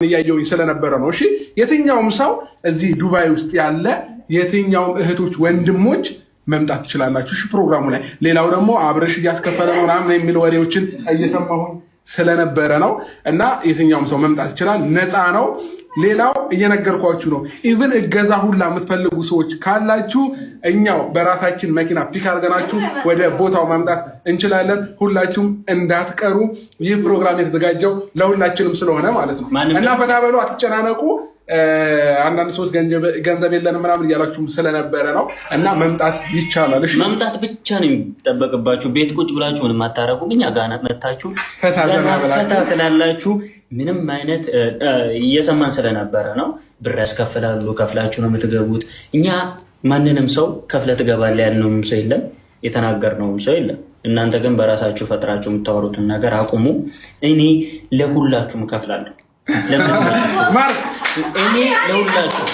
እያየሁኝ ስለነበረ ነው። እሺ የትኛውም ሰው እዚህ ዱባይ ውስጥ ያለ የትኛውም እህቶች ወንድሞች መምጣት ትችላላችሁ። እሺ ፕሮግራሙ ላይ ሌላው ደግሞ አብረሽ እያስከፈለ ነው ምናምን የሚል ወሬዎችን እየሰማሁኝ ስለነበረ ነው እና የትኛውም ሰው መምጣት ይችላል፣ ነፃ ነው። ሌላው እየነገርኳችሁ ነው። ኢቭን እገዛ ሁላ የምትፈልጉ ሰዎች ካላችሁ እኛው በራሳችን መኪና ፒክ አድርገናችሁ ወደ ቦታው ማምጣት እንችላለን። ሁላችሁም እንዳትቀሩ። ይህ ፕሮግራም የተዘጋጀው ለሁላችንም ስለሆነ ማለት ነው እና ፈታ በሉ፣ አትጨናነቁ። አንዳንድ ሰዎች ገንዘብ የለንም ምናምን እያላችሁ ስለነበረ ነው እና መምጣት ይቻላል። እሺ መምጣት ብቻ ነው የሚጠበቅባችሁ። ቤት ቁጭ ብላችሁ ምንም አታረጉ። እኛ ጋር መታችሁ ፈታ ትላላችሁ። ምንም አይነት እየሰማን ስለነበረ ነው። ብር ያስከፍላሉ፣ ከፍላችሁ ነው የምትገቡት። እኛ ማንንም ሰው ከፍለ ትገባለህ ያልነውም ሰው የለም፣ የተናገርነውም ሰው የለም። እናንተ ግን በራሳችሁ ፈጥራችሁ የምታወሩትን ነገር አቁሙ። እኔ ለሁላችሁም እከፍላለሁ። እኔ ለሁላችሁ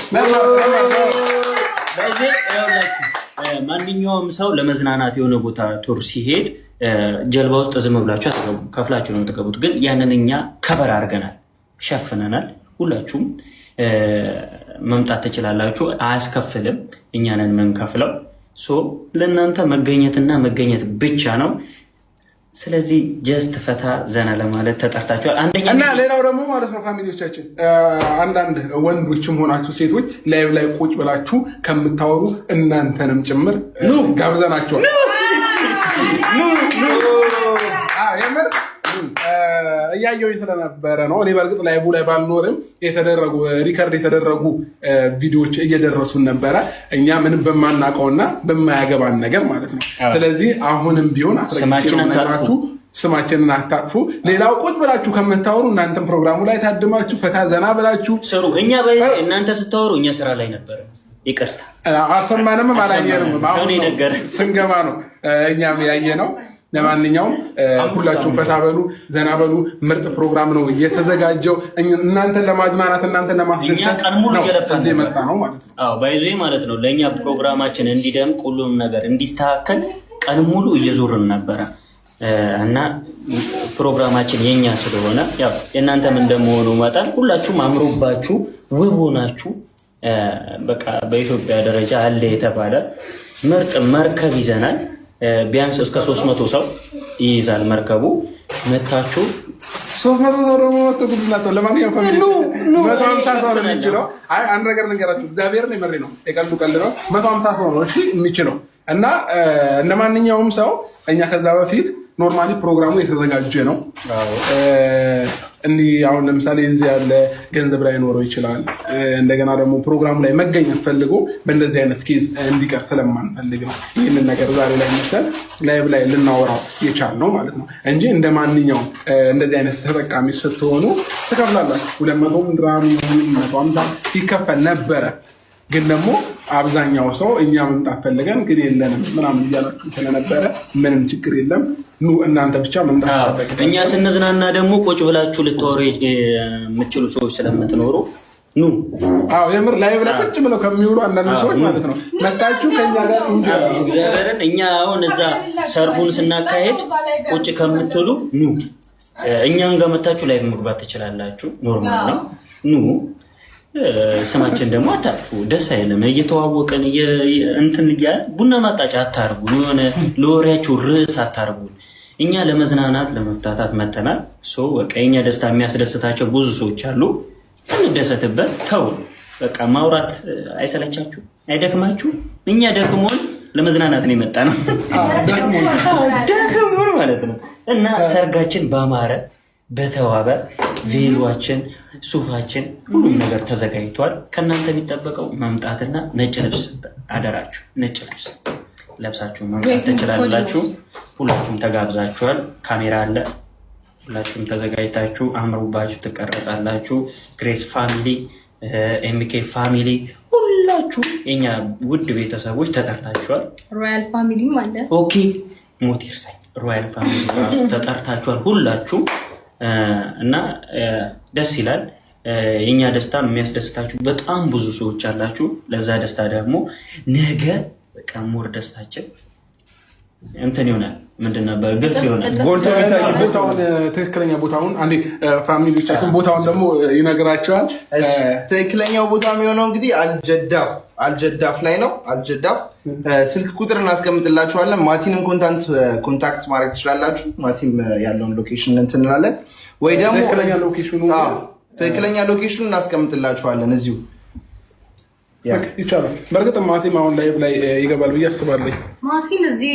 ማንኛውም ሰው ለመዝናናት የሆነ ቦታ ቱር ሲሄድ ጀልባ ውስጥ ዝም ብላችሁ አትገቡ፣ ከፍላችሁ ነው የምትገቡት። ግን ያንን እኛ ከበር አድርገናል፣ ሸፍነናል። ሁላችሁም መምጣት ትችላላችሁ፣ አያስከፍልም። እኛ ነን የምንከፍለው። ለእናንተ መገኘትና መገኘት ብቻ ነው። ስለዚህ ጀስት ፈታ ዘና ለማለት ተጠርታችኋል። አንደኛ እና ሌላው ደግሞ ማለት ነው ፋሚሊዎቻችን፣ አንዳንድ ወንዶችም ሆናችሁ ሴቶች ላይቭ ላይ ቁጭ ብላችሁ ከምታወሩ እናንተንም ጭምር ጋብዘናችኋል። የምር እያየሁኝ ስለነበረ ነው። እኔ በእርግጥ ላይቭ ላይ ባልኖርም የተደረጉ ሪከርድ የተደረጉ ቪዲዮዎች እየደረሱን ነበረ፣ እኛ ምንም በማናውቀውና በማያገባን ነገር ማለት ነው። ስለዚህ አሁንም ቢሆን ስማችንን አታጥፉ። ሌላው ቁጭ ብላችሁ ከምታወሩ እናንተም ፕሮግራሙ ላይ ታድማችሁ ፈታ ዘና ብላችሁ ስሩ። እኛ እናንተ ስታወሩ እኛ ስራ ላይ ነበር። ይቅርታ አልሰማንም፣ አላየንም። ስንገባ ነው እኛም ያየ ነው። ለማንኛውም ሁላችሁም ፈታ በሉ፣ ዘና በሉ። ምርጥ ፕሮግራም ነው እየተዘጋጀው እናንተን ለማዝናናት እናንተን ለማስደሰት የመጣ ነው ማለት ነው። አዎ ባይዞ ማለት ነው። ለእኛ ፕሮግራማችን እንዲደምቅ ሁሉም ነገር እንዲስተካከል ቀን ሙሉ እየዞርን ነበረ እና ፕሮግራማችን የኛ ስለሆነ ያው የእናንተም እንደመሆኑ መጠን ሁላችሁም አምሮባችሁ ውብ ሆናችሁ በቃ በኢትዮጵያ ደረጃ አለ የተባለ ምርጥ መርከብ ይዘናል። ቢያንስ እስከ 300 ሰው ይይዛል መርከቡ። መታችሁ 300 ሰው ደግሞ ተጉድላችሁ። ለማንኛውም ፋሚሊ 150 ሰው ነው የሚችለው። አይ አንድ ነገር ልንገራችሁ፣ እግዚአብሔር ነው የመሬ ነው የቀልዱ ቀልድ ነው። 150 ሰው ነው እሺ የሚችለው እና እንደማንኛውም ሰው እኛ ከዛ በፊት ኖርማሊ ፕሮግራሙ የተዘጋጀ ነው። እንዲህ አሁን ለምሳሌ እዚህ ያለ ገንዘብ ላይ ኖረው ይችላል። እንደገና ደግሞ ፕሮግራሙ ላይ መገኘት ፈልጎ በእንደዚህ አይነት ኬዝ እንዲቀር ስለማንፈልግ ነው ይህንን ነገር ዛሬ ላይ መሰል ላይቭ ላይ ልናወራው የቻልነው ማለት ነው እንጂ እንደ ማንኛውም እንደዚህ አይነት ተጠቃሚ ስትሆኑ ትከፍላላችሁ። 200 ድራም 150 ይከፈል ነበረ። ግን ደግሞ አብዛኛው ሰው እኛ መምጣት ፈልገን ግን የለንም ምናምን እያላችሁ ስለነበረ ምንም ችግር የለም። ኑ እናንተ ብቻ መምጣት። እኛ ስንዝናና ደግሞ ቁጭ ብላችሁ ልትወሩ የምትችሉ ሰዎች ስለምትኖሩ ኑ። አዎ የምር ላይቭ ላይ ቁጭ ብለው ከሚውሉ አንዳንድ ሰዎች ማለት ነው መጣችሁ ከኛ ጋር እንጀራን እኛ አሁን እዛ ሰርጉን ስናካሄድ ቁጭ ከምትሉ ኑ እኛን ጋር መጣችሁ ላይቭ መግባት ትችላላችሁ። ኖርማል ነው። ኑ ስማችን ደግሞ አታጥፉ። ደስ አይልም። እየተዋወቀን እንትን ቡና ማጣጫ አታርጉ። የሆነ ለወሬያችሁ ርዕስ አታርጉ። እኛ ለመዝናናት ለመፍታታት መተናል። በቃ የኛ ደስታ የሚያስደስታቸው ብዙ ሰዎች አሉ። እንደሰትበት ተው። በቃ ማውራት አይሰለቻችሁ? አይደክማችሁ? እኛ ደክሞን ለመዝናናት ነው የመጣ ነው። ደክሞን ማለት ነው እና ሰርጋችን ባማረ በተዋበ ቬሏችን፣ ሱፋችን፣ ሁሉም ነገር ተዘጋጅቷል። ከእናንተ የሚጠበቀው መምጣትና ነጭ ልብስ፣ አደራችሁ ነጭ ልብስ ለብሳችሁ መምጣት ትችላላችሁ። ሁላችሁም ተጋብዛችኋል። ካሜራ አለ። ሁላችሁም ተዘጋጅታችሁ አምሮባችሁ ትቀረጻላችሁ። ግሬስ ፋሚሊ፣ ኤምኬ ፋሚሊ፣ ሁላችሁ የኛ ውድ ቤተሰቦች ተጠርታችኋል። ሮያል ፋሚሊም አለ። ኦኬ ሞት ይርሳኝ። ሮያል ፋሚሊ ራሱ ተጠርታችኋል ሁላችሁም እና ደስ ይላል። የኛ ደስታ የሚያስደስታችሁ በጣም ብዙ ሰዎች አላችሁ። ለዛ ደስታ ደግሞ ነገ በቃ ሞር ደስታችን እንትን ይሆናል ምንድን ነበር ግልጽ ይሆናል። ቦታውን ትክክለኛ ቦታውን አንዴ ፋሚሊዎቻችን ቦታውን ደግሞ ይነግራቸዋል። ትክክለኛው ቦታ የሚሆነው እንግዲህ አልጀዳፍ ላይ ነው። አልጀዳፍ ስልክ ቁጥር እናስቀምጥላችኋለን። ማቲንም ኮንታክት ማድረግ ትችላላችሁ። ማቲም ያለውን ሎኬሽን እንትን እንላለን ወይ ደግሞ ትክክለኛ ሎኬሽኑ እናስቀምጥላችኋለን እዚሁ ይቻላል። በእርግጥ ማቲም አሁን ላይ ይገባል ብዬ አስባለሁ። ማቲን እዚህ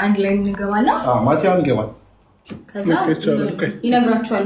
አንድ ላይ እንገባለን። ማቲ አሁን ይገባል። ከዛ ይነግራችኋል።